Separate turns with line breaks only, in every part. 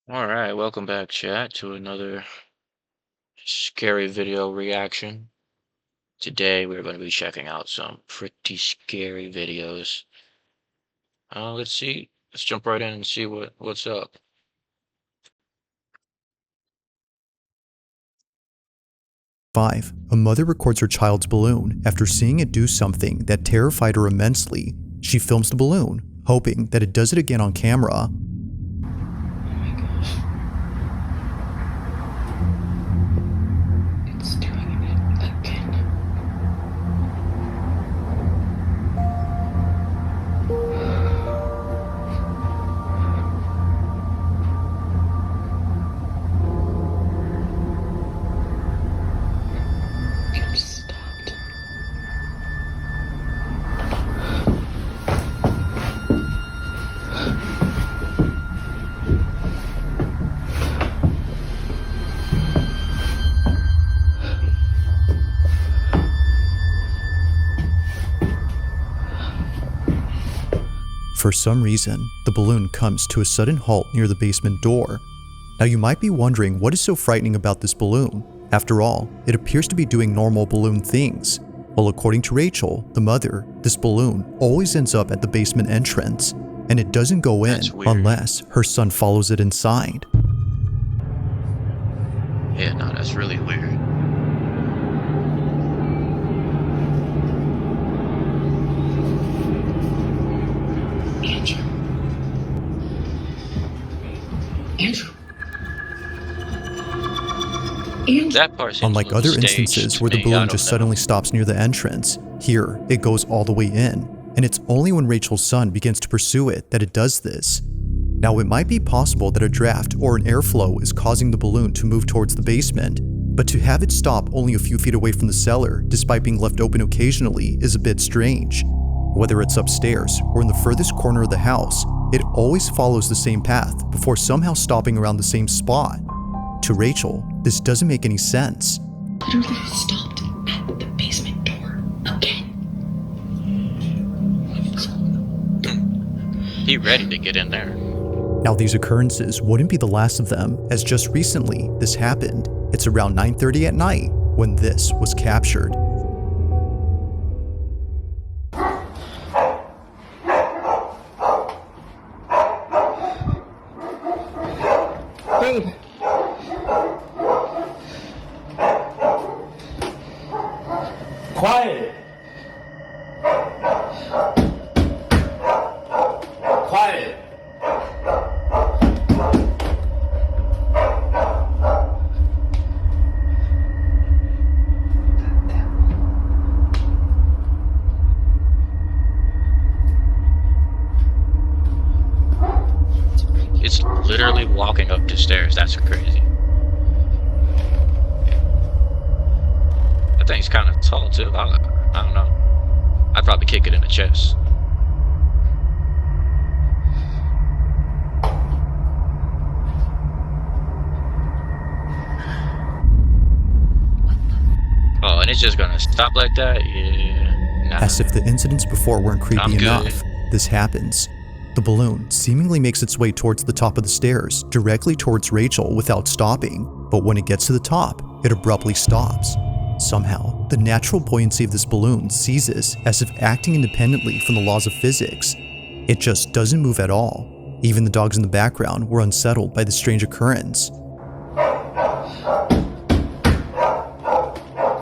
All right, welcome back, chat, to another scary video reaction. Today, we're going to be checking out some pretty scary videos. Let's see. Let's jump right in and see what's up.
5. A mother records her child's balloon after seeing it do something that terrified her immensely. She films the balloon, hoping that it does it again on camera.
It's doing it again. It stopped.
For some reason, the balloon comes to a sudden halt near the basement door. Now you might be wondering what is so frightening about this balloon. After all, it appears to be doing normal balloon things. Well, according to Rachel, the mother, this balloon always ends up at the basement entrance, and it doesn't go in
That's weird.
unless her son follows it inside.
Yeah, no, that's really weird.
Andrew. Andrew. Andrew.
That part seems a
Unlike
little
other
staged
instances
to
where the
me. I
balloon
don't
just
know.
suddenly stops near the entrance, here it goes all the way in, and it's only when Rachel's son begins to pursue it that it does this. Now it might be possible that a draft or an airflow is causing the balloon to move towards the basement, but to have it stop only a few feet away from the cellar despite being left open occasionally is a bit strange. Whether it's upstairs or in the furthest corner of the house, it always follows the same path before somehow stopping around the same spot. To Rachel, this doesn't make any sense.
Literally stopped at the basement door again.
He ready to get in there.
Now these occurrences wouldn't be the last of them, as just recently this happened. It's around 9:30 at night when this was captured.
Babe.
Quiet! Quiet!
It's literally walking up the stairs. That's crazy. That thing's kind of tall too. I don't know. I'd probably kick it in the chest. Oh, and it's just gonna stop like that? Yeah. Nah.
As if the incidents before weren't
I'm
creepy
good.
enough, this happens. The balloon seemingly makes its way towards the top of the stairs, directly towards Rachel without stopping, but when it gets to the top, it abruptly stops. Somehow, the natural buoyancy of this balloon ceases as if acting independently from the laws of physics. It just doesn't move at all. Even the dogs in the background were unsettled by the strange occurrence.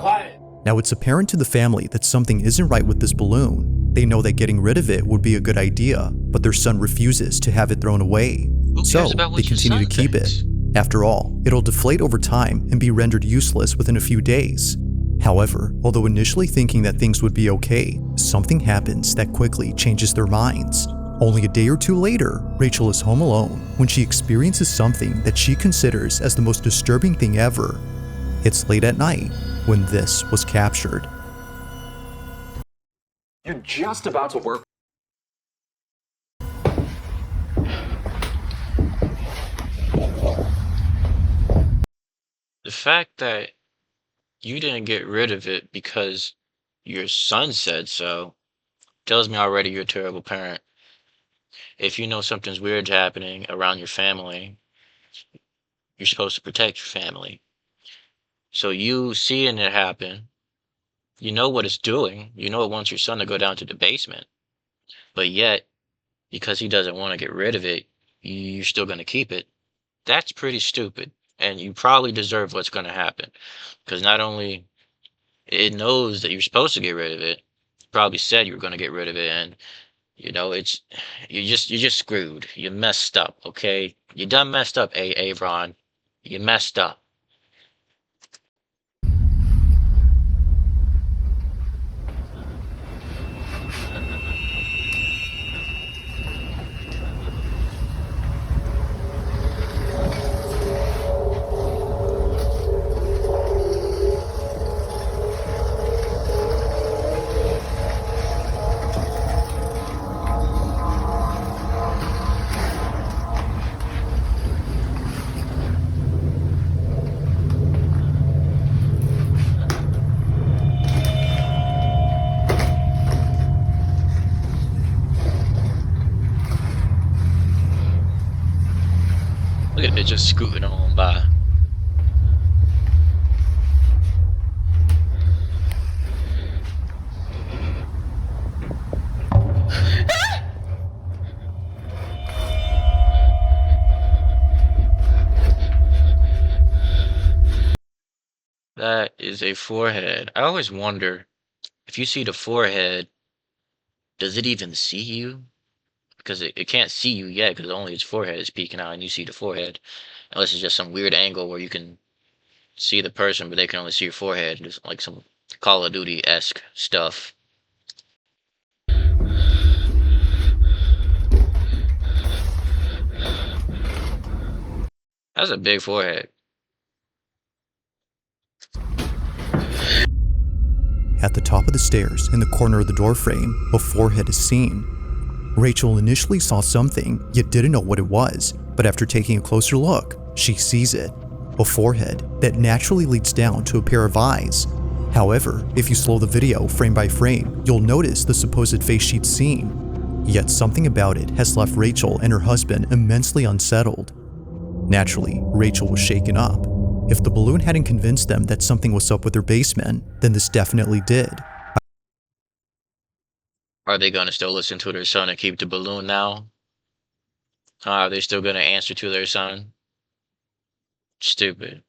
Quiet!
Now it's apparent to the family that something isn't right with this balloon. They know that getting rid of it would be a good idea, but their son refuses to have it thrown away.
Who
So
cares about what
they
your
continue
son
to keep
thinks?
it. After all, it'll deflate over time and be rendered useless within a few days. However, although initially thinking that things would be okay, something happens that quickly changes their minds. Only a day or two later, Rachel is home alone when she experiences something that she considers as the most disturbing thing ever. It's late at night when this was captured.
You're just about to work.
The fact that you didn't get rid of it because your son said so tells me already you're a terrible parent. If you know something's weird happening around your family, You're supposed to protect your family. So you seeing it happen, you know what it's doing. You know it wants your son to go down to the basement. But yet, because he doesn't want to get rid of it, you're still going to keep it. That's pretty stupid. And you probably deserve what's going to happen. Because not only it knows that you're supposed to get rid of it, probably said you were going to get rid of it, and it's you're just screwed. You messed up, okay? You done messed up, Ron. You messed up. Look at it just scooting on by. That is a forehead. I always wonder, if you see the forehead, does it even see you? Because it can't see you yet, because only its forehead is peeking out and you see the forehead. Unless it's just some weird angle where you can see the person, but they can only see your forehead. Just like some Call of Duty-esque stuff. That's a big forehead.
At the top of the stairs, in the corner of the doorframe, a forehead is seen. Rachel initially saw something, yet didn't know what it was, but after taking a closer look, she sees it. A forehead that naturally leads down to a pair of eyes. However, if you slow the video frame by frame, you'll notice the supposed face she'd seen. Yet something about it has left Rachel and her husband immensely unsettled. Naturally, Rachel was shaken up. If the balloon hadn't convinced them that something was up with their basement, then this definitely did.
Are they going to still listen to their son and keep the balloon now? Are they still going to answer to their son? Stupid.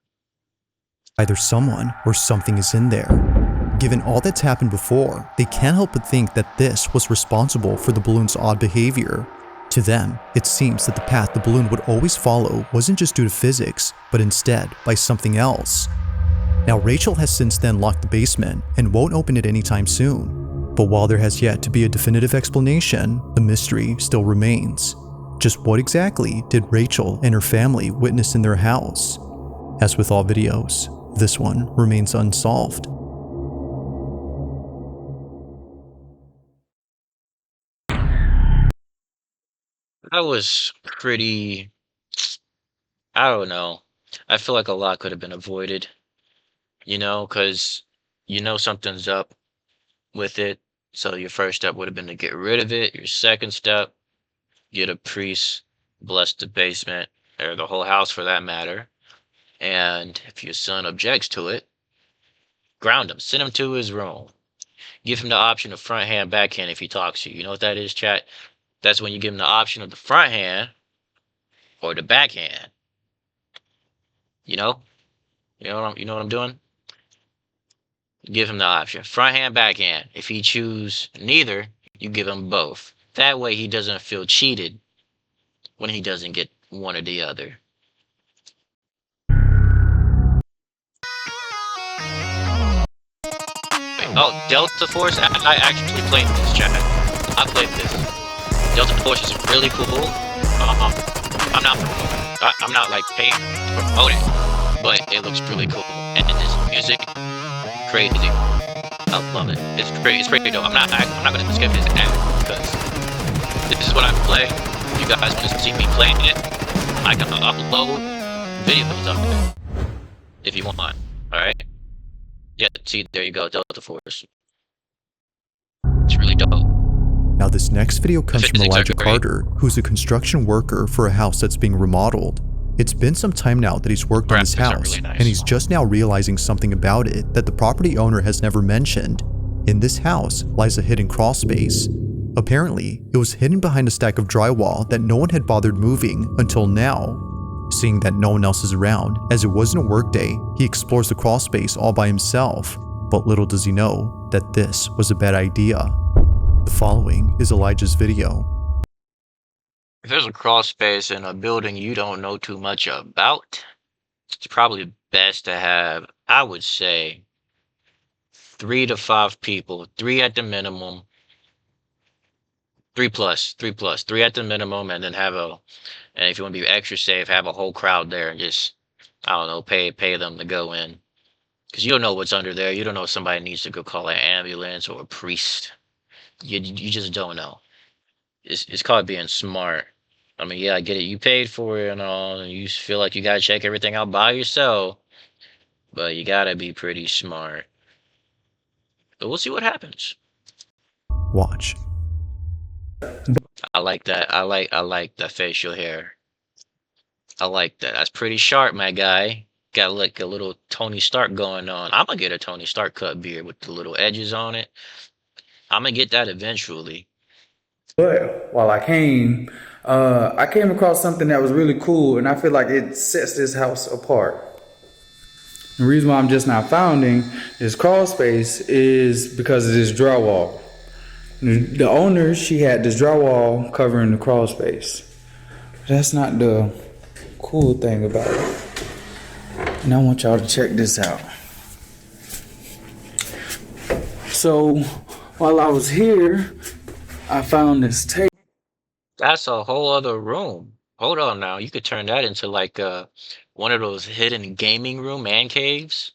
Either someone or something is in there. Given all that's happened before, they can't help but think that this was responsible for the balloon's odd behavior. To them, it seems that the path the balloon would always follow wasn't just due to physics, but instead by something else. Now, Rachel has since then locked the basement and won't open it anytime soon. But while there has yet to be a definitive explanation, the mystery still remains. Just what exactly did Rachel and her family witness in their house? As with all videos, this one remains unsolved.
That was pretty, I don't know. I feel like a lot could have been avoided, because something's up with it. So your first step would have been to get rid of it. Your second step, get a priest, bless the basement, or the whole house for that matter. And if your son objects to it, ground him, send him to his room. Give him the option of front hand, backhand if he talks to you. You know what that is, chat? That's when you give him the option of the front hand or the backhand. You know? You know what I'm doing? Give him the option. Front hand, backhand. If he chooses neither, you give him both. That way he doesn't feel cheated when he doesn't get one or the other. Wait, oh, Delta Force? I actually played this, chat. I played this. Delta Force is really cool. I'm not like paid to promote it, but it looks really cool. And this music, crazy. I love it. It's pretty dope. I'm not gonna skip this ad because this is what I play. If you guys want to see me playing it, I can upload videos of it if you want. All right. Yeah. See, there you go, Delta Force. It's really dope.
Now this next video comes from
physics are
Elijah
great.
Carter, who's a construction worker for a house that's being remodeled. It's been some time now that he's worked on this
Graphics are
house,
really nice.
and he's just now realizing something about it that the property owner has never mentioned. In this house lies a hidden crawl space. Apparently, it was hidden behind a stack of drywall that no one had bothered moving until now. Seeing that no one else is around, as it wasn't a workday, he explores the crawl space all by himself. But little does he know that this was a bad idea. The following is Elijah's video.
If there's a crawl space in a building you don't know too much about, it's probably best to have, I would say, 3 to 5 people, three at the minimum, three at the minimum, and then and if you want to be extra safe, have a whole crowd there and just, I don't know, pay them to go in. Because you don't know what's under there. You don't know if somebody needs to go call an ambulance or a priest. You just don't know. It's called being smart. I mean, yeah, I get it. You paid for it and all, and you feel like you gotta check everything out by yourself, but you gotta be pretty smart. But we'll see what happens.
Watch.
I like that. I like the facial hair. I like that. That's pretty sharp, my guy. Got like a little Tony Stark going on. I'm gonna get a Tony Stark cut beard with the little edges on it. I'm gonna get that eventually.
But while I came across something that was really cool, and I feel like it sets this house apart. The reason why I'm just now founding this crawl space is because of this drywall. The owner, she had this drywall covering the crawl space. That's not the cool thing about it. And I want y'all to check this out. So while I was here, I found this table.
That's a whole other room. Hold on now. You could turn that into like one of those hidden gaming room man caves.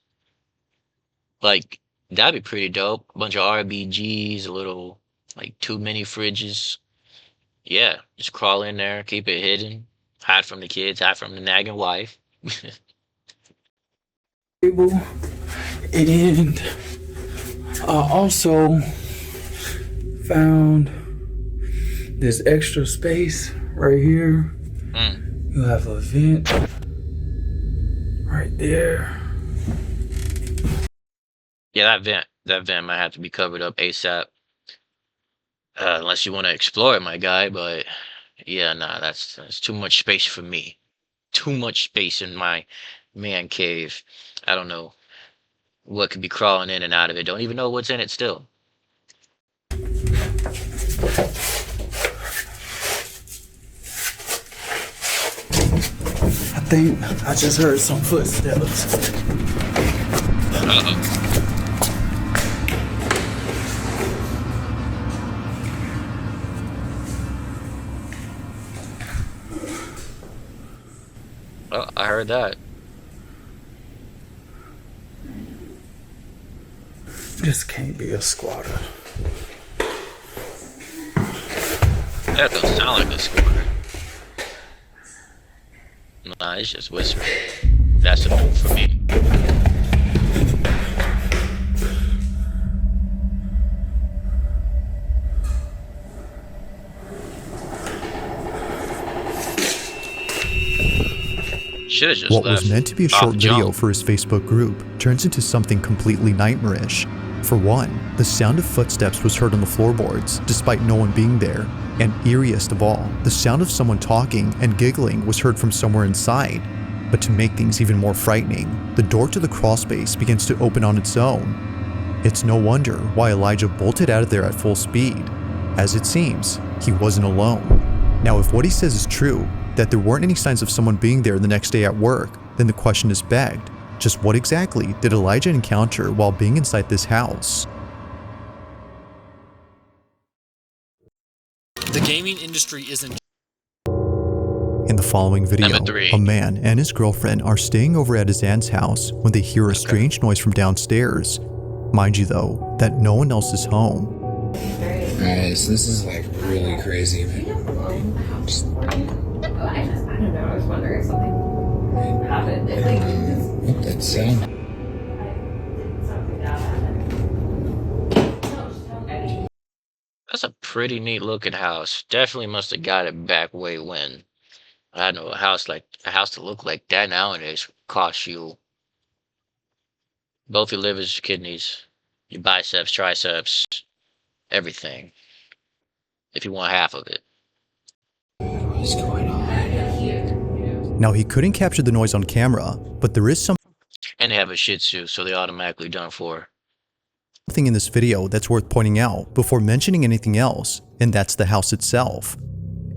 Like that'd be pretty dope. A bunch of RBGs, a little like 2 mini fridges. Yeah, just crawl in there, keep it hidden, hide from the kids, hide from the nagging wife.
And I also found this extra space right here. You have a vent right there.
Yeah, that vent might have to be covered up ASAP. Unless you want to explore it, my guy. But yeah, nah, that's too much space for me. Too much space in my man cave. I don't know what could be crawling in and out of it. Don't even know what's in it still.
I think I just heard some footsteps.
Uh-oh. Oh, I heard that.
This can't be a squatter.
That don't sound like a squatter. Nah, it's just whispering. That's a no for me. Should've just
What
left
was meant to be a
off
short video
jump.
for his Facebook group turns into something completely nightmarish. For one, the sound of footsteps was heard on the floorboards despite no one being there, and eeriest of all, the sound of someone talking and giggling was heard from somewhere inside. But to make things even more frightening, the door to the crawl space begins to open on its own. It's no wonder why Elijah bolted out of there at full speed. As it seems, he wasn't alone. Now, if what he says is true, that there weren't any signs of someone being there the next day at work, then the question is begged. Just what exactly did Elijah encounter while being inside this house?
The gaming industry isn't.
In the following video,
Number 3.
a man and his girlfriend are staying over at his aunt's house when they hear a strange noise from downstairs. Mind you though, that no one else is home.
Alright, so this is like really crazy, man. Just,
I don't know. I was wondering if something happened.
what that sound?
That's a pretty neat looking house. Definitely must have got it back way when. I know a house to look like that nowadays costs you both your livers, kidneys, your biceps, triceps, everything. If you want half of it.
What's going on?
Now, he couldn't capture the noise on camera, but there is something
And they have a Shih Tzu, so they're automatically done for.
in this video that's worth pointing out before mentioning anything else, and that's the house itself.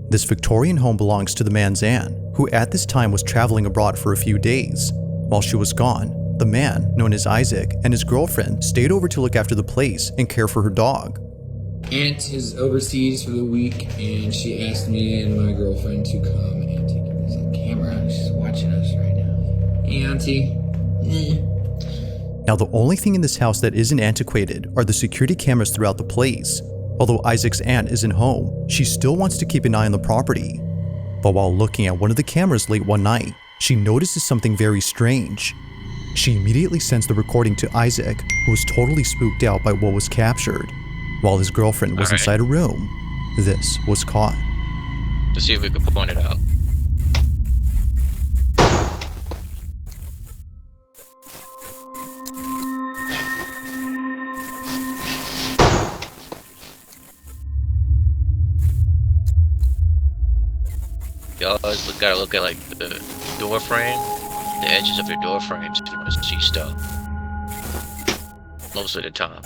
This Victorian home belongs to the man's aunt, who at this time was traveling abroad for a few days. While she was gone, the man, known as Isaac, and his girlfriend stayed over to look after the place and care for her dog.
Aunt is overseas for the week, and she asked me and my girlfriend to come and take a camera. She's watching us right now. Hey, Auntie.
Now, the only thing in this house that isn't antiquated are the security cameras throughout the place. Although Isaac's aunt isn't home, she still wants to keep an eye on the property. But while looking at one of the cameras late one night, she notices something very strange. She immediately sends the recording to Isaac, who was totally spooked out by what was captured. While his girlfriend was
Alright.
inside a room, this was caught.
Let's see if we can point it out. You always gotta look at like the door frame, the edges of your door frames if you want to see stuff. Most of the time.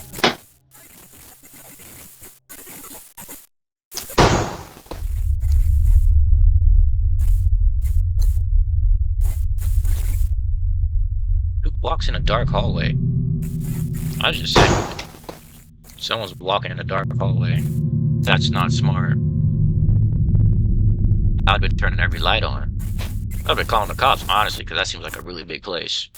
Who walks in a dark hallway? I was just saying, someone's walking in a dark hallway. That's not smart. I'd been turning every light on. I've been calling the cops, honestly, because that seems like a really big place.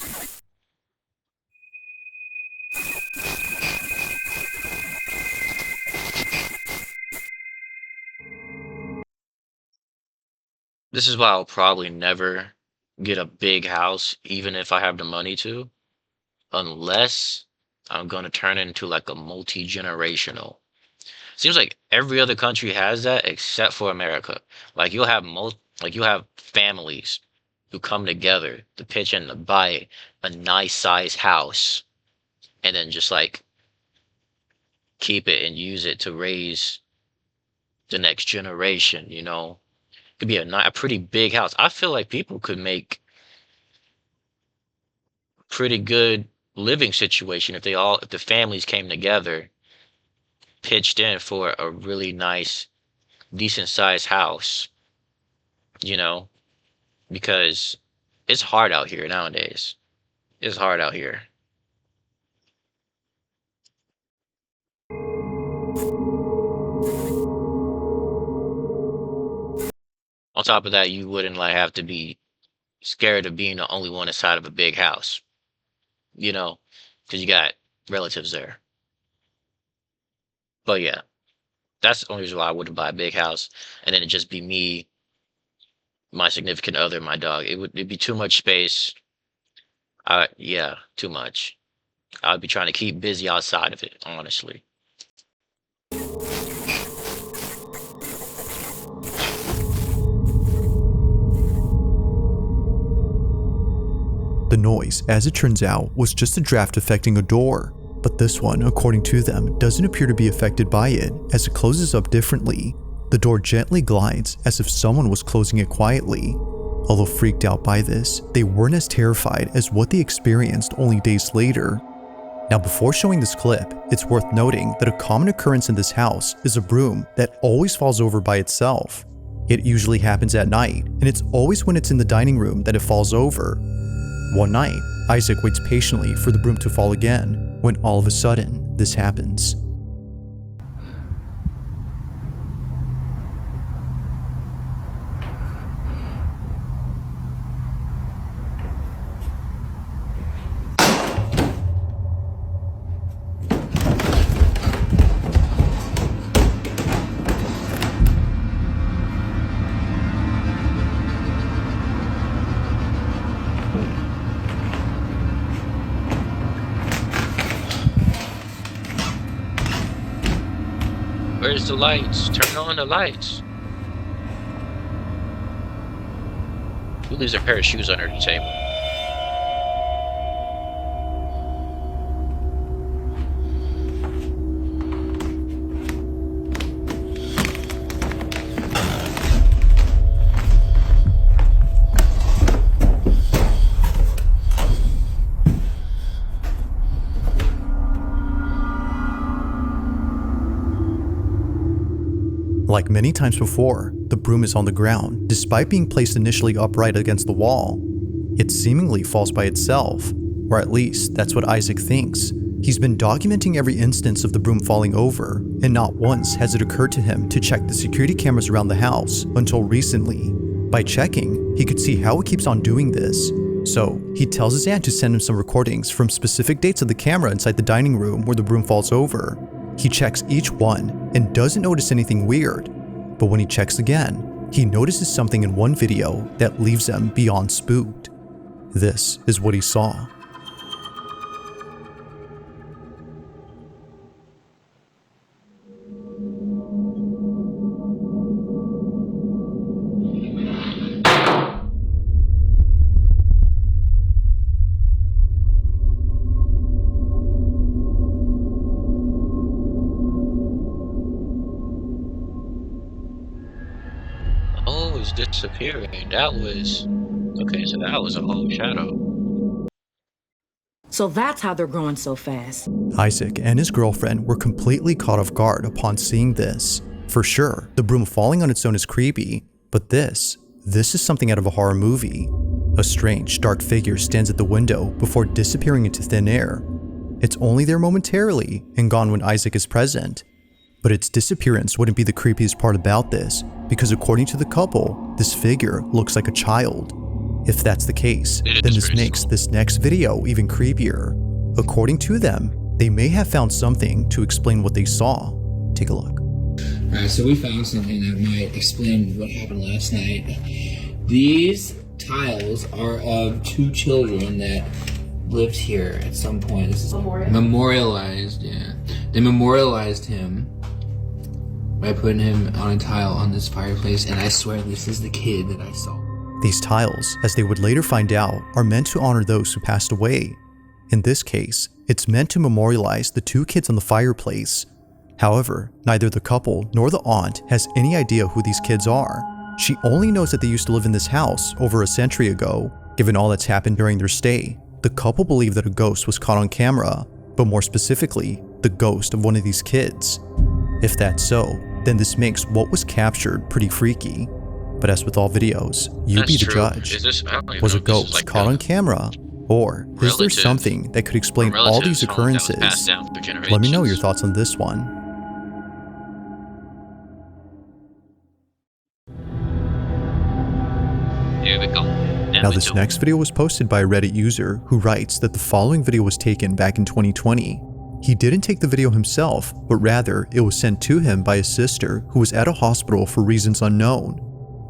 This is why I'll probably never get a big house, even if I have the money to, unless I'm gonna turn it into like a multi-generational. Seems like every other country has that except for America. Like you'll have families who come together to pitch in to buy a nice size house and then just like keep it and use it to raise the next generation, you know. Could be a pretty big house. I feel like people could make pretty good living situation if the families came together, pitched in for a really nice, decent sized house, you know, because it's hard out here nowadays. It's hard out here. On top of that, you wouldn't like have to be scared of being the only one inside of a big house, you know, because you got relatives there. But yeah, that's the only reason why I wouldn't buy a big house, and then it'd just be me, my significant other, my dog. It'd be too much space. Yeah, too much. I'd be trying to keep busy outside of it, honestly.
The noise, as it turns out, was just a draft affecting a door. But this one, according to them, doesn't appear to be affected by it, as it closes up differently. The door gently glides, as if someone was closing it quietly. Although freaked out by this, they weren't as terrified as what they experienced only days later. Now, before showing this clip, it's worth noting that a common occurrence in this house is a broom that always falls over by itself. It usually happens at night, and it's always when it's in the dining room that it falls over. One night, Isaac waits patiently for the broom to fall again, when all of a sudden, this happens.
Where's the lights? Turn on the lights. Who leaves a pair of shoes under the table?
Like many times before, the broom is on the ground, despite being placed initially upright against the wall. It seemingly falls by itself, or at least that's what Isaac thinks. He's been documenting every instance of the broom falling over, and not once has it occurred to him to check the security cameras around the house until recently. By checking, he could see how it keeps on doing this. So, he tells his aunt to send him some recordings from specific dates of the camera inside the dining room where the broom falls over. He checks each one and doesn't notice anything weird, but when he checks again, he notices something in one video that leaves him beyond spooked. This is what he saw.
Oh, he's disappearing. That was... Okay, so that was a whole shadow.
So that's how they're growing so fast.
Isaac and his girlfriend were completely caught off guard upon seeing this. For sure, the broom falling on its own is creepy, but this is something out of a horror movie. A strange, dark figure stands at the window before disappearing into thin air. It's only there momentarily and gone when Isaac is present. But its disappearance wouldn't be the creepiest part about this, because according to the couple, this figure looks like a child. If that's the case, then this makes this next video even creepier. According to them, they may have found something to explain what they saw. Take a look.
Alright, so we found something that might explain what happened last night. These tiles are of two children that lived here at some point. This is memorialized, yeah. They memorialized him by putting him on a tile on this fireplace, and I swear this is the kid that I saw.
These tiles, as they would later find out, are meant to honor those who passed away. In this case, it's meant to memorialize the two kids on the fireplace. However, neither the couple nor the aunt has any idea who these kids are. She only knows that they used to live in this house over a century ago. Given all that's happened during their stay, the couple believe that a ghost was caught on camera, but more specifically, the ghost of one of these kids. If that's so, then this makes what was captured pretty freaky. But as with all videos, you be the judge. Was a ghost caught on camera? Or is there something that could explain all these occurrences? Let me know your thoughts on this one.
Here we go.
Now this next video was posted by a Reddit user who writes that the following video was taken back in 2020. He didn't take the video himself, but rather it was sent to him by his sister who was at a hospital for reasons unknown.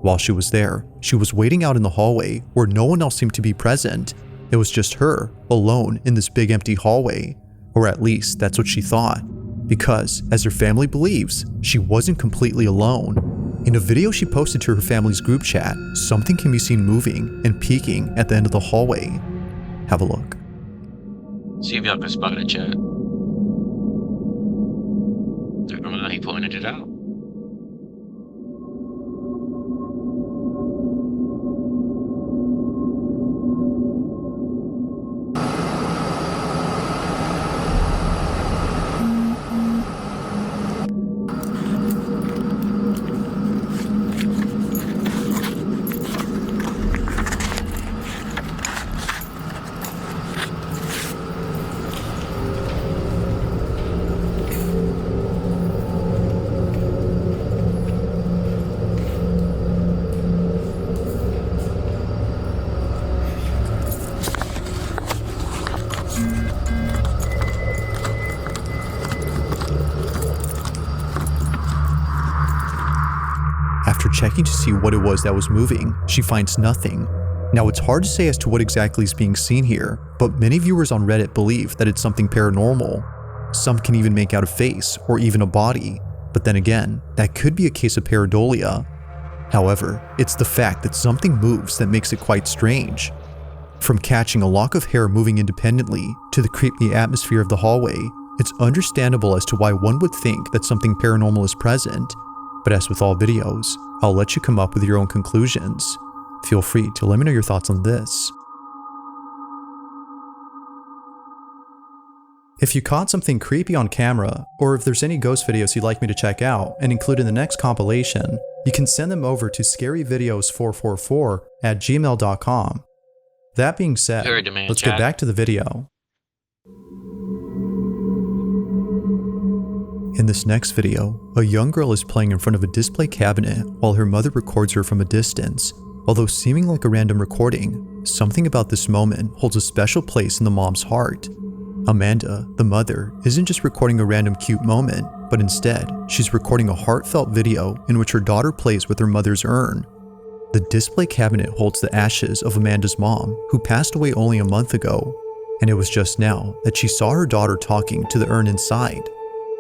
While she was there, she was waiting out in the hallway where no one else seemed to be present. It was just her, alone in this big empty hallway. Or at least that's what she thought. Because, as her family believes, she wasn't completely alone. In a video she posted to her family's group chat, something can be seen moving and peeking at the end of the hallway. Have a look.
See if y'all can spot it, chat. Remember how he pointed it out?
After checking to see what it was that was moving, she finds nothing. Now it's hard to say as to what exactly is being seen here, but many viewers on Reddit believe that it's something paranormal. Some can even make out a face or even a body, but then again, that could be a case of pareidolia. However, it's the fact that something moves that makes it quite strange. From catching a lock of hair moving independently to the creepy atmosphere of the hallway, it's understandable as to why one would think that something paranormal is present. But as with all videos, I'll let you come up with your own conclusions. Feel free to let me know your thoughts on this. If you caught something creepy on camera, or if there's any ghost videos you'd like me to check out and include in the next compilation, you can send them over to scaryvideos444@gmail.com. That being said,
Very demand
let's
chat.
get back to the video. In this next video, a young girl is playing in front of a display cabinet while her mother records her from a distance. Although seeming like a random recording, something about this moment holds a special place in the mom's heart. Amanda, the mother, isn't just recording a random cute moment, but instead, she's recording a heartfelt video in which her daughter plays with her mother's urn. The display cabinet holds the ashes of Amanda's mom, who passed away only a month ago, and it was just now that she saw her daughter talking to the urn inside.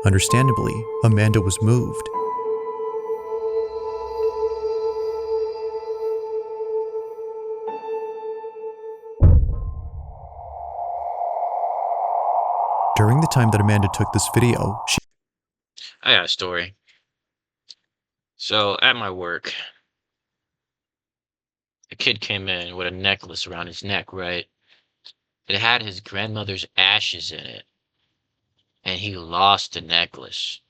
Understandably, Amanda was moved. During the time that Amanda took this video, she
I got a story. So at my work, a kid came in with a necklace around his neck, right? It had his grandmother's ashes in it, and he lost the necklace.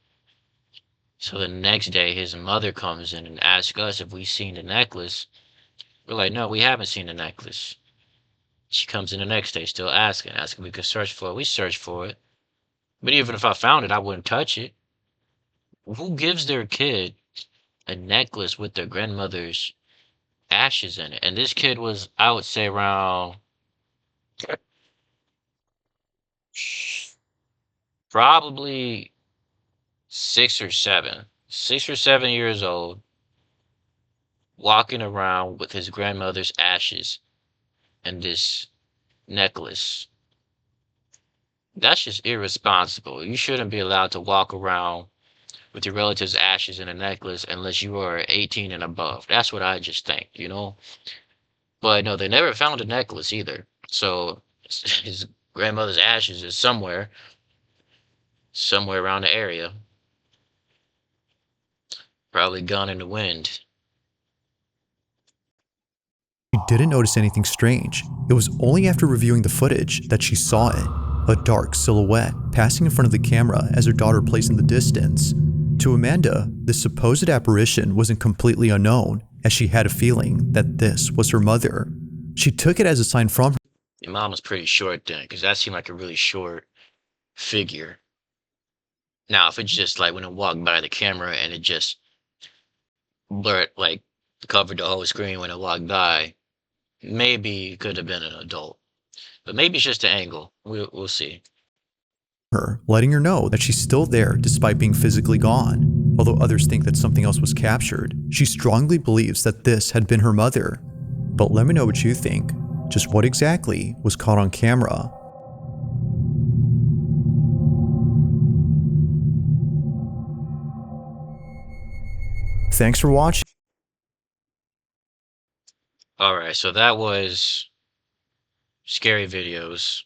So the next day, his mother comes in and asks us if we seen the necklace. We're like, no, we haven't seen the necklace. She comes in the next day, still asking if we could search for it. We searched for it. But even if I found it, I wouldn't touch it. Who gives their kid a necklace with their grandmother's ashes in it? And this kid was, I would say, around probably 6 or 7 years old, walking around with his grandmother's ashes and this necklace. That's just irresponsible. You shouldn't be allowed to walk around with your relatives' ashes in a necklace unless you are 18 and above. That's what I just think, you know? But no, they never found a necklace either. So his grandmother's ashes is somewhere around the area. Probably gone in the wind.
didn't notice anything strange. It was only after reviewing the footage that she saw it. A dark silhouette passing in front of the camera as her daughter plays in the distance. To Amanda, this supposed apparition wasn't completely unknown, as she had a feeling that this was her mother. She took it as a sign from her.
Your mom was pretty short then, because that seemed like a really short figure. Now, if it's just like when it walked by the camera and it just blurred, like covered the whole screen when it walked by, maybe it could have been an adult. But maybe it's just the angle. We'll see.
Her, letting her know that she's still there despite being physically gone. Although others think that something else was captured, she strongly believes that this had been her mother. But let me know what you think. Just what exactly was caught on camera? Thanks for watching.
Alright, so that was scary videos.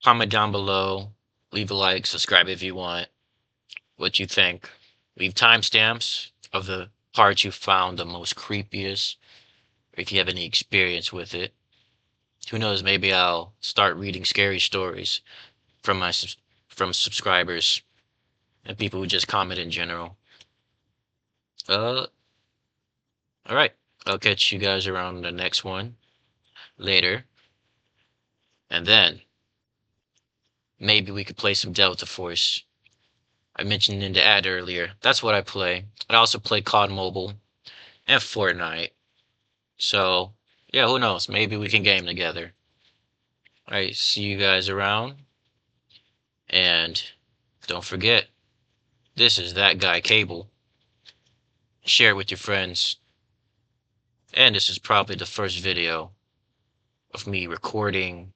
Comment down below. Leave a like, subscribe if you want. What you think. Leave timestamps of the parts you found the most creepiest. Or if you have any experience with it. Who knows, maybe I'll start reading scary stories from from subscribers and people who just comment in general. Alright. I'll catch you guys around the next one later. And then maybe we could play some Delta Force. I mentioned in the ad earlier. That's what I play. I also play COD Mobile and Fortnite. So, yeah, who knows? Maybe we can game together. Alright, see you guys around. And don't forget, this is That Guy Cable. Share it with your friends. And this is probably the first video of me recording,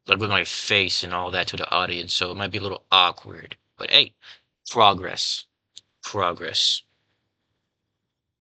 like with my face and all that to the audience, so it might be a little awkward. But hey, progress. Progress.